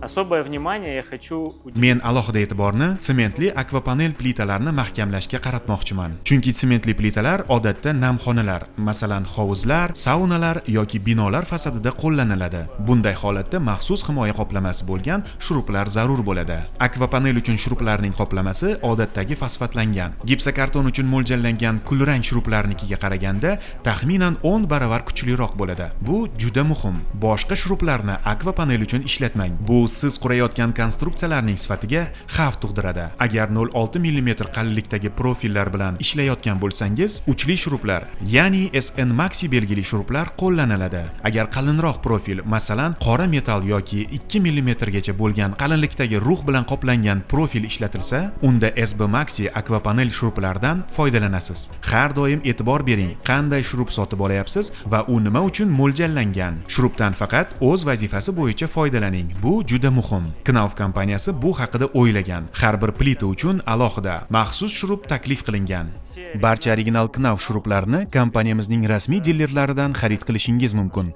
Особое внимание я хочу уделить. Men alohida e'tiborni sementli akvapanel plitalarni mahkamlashga qaratmoqchiman. Chunki sementli plitalar odatda namxonalar, masalan hovuzlar, saunalar yoki binolar fasadida qo'llaniladi. Bunday holatda maxsus himoya qoplamasi bo'lgan shrublar zarur bo'ladi. Akvapanel uchun shrublarning qoplamasi odatdagi fosfatlangan, gipsokarton uchun mo'ljallangan kulrang shrublarnikiga qaraganda taxminan 10 baravar kuchliroq bo'ladi. Bu juda muhim. Boshqa shrublarni akvapanel uchun ishlatmang. Bu siz qurayotgan konstruksiyalarning sifatiga xavf tug'diradi. Agar 0.6 mm qalinlikdagi profillar bilan ishlayotgan bo'lsangiz, uchli shrublar, ya'ni SN Maxi belgili shrublar qo'llaniladi. Agar qalinroq profil, masalan, qora metal yoki 2 mm gacha bo'lgan qalinlikdagi rux bilan qoplangan profil ishlatilsa, unda SB Maxi akvapanel shrublardan foydalanasiz. Har doim e'tibor bering, qanday shrub sotib olyapsiz va u nima uchun mo'ljallangan. Shrubdan faqat o'z vazifasi bo'yicha foydalaning. Bu juda muhim. Knauf kompaniyasi bu haqida o'ylagan. Har bir plita uchun alohida maxsus shrub taklif qilingan. Barcha original Knauf shrublarini kompaniyamizning rasmiy dilerlaridan xarid qilishingiz mumkin.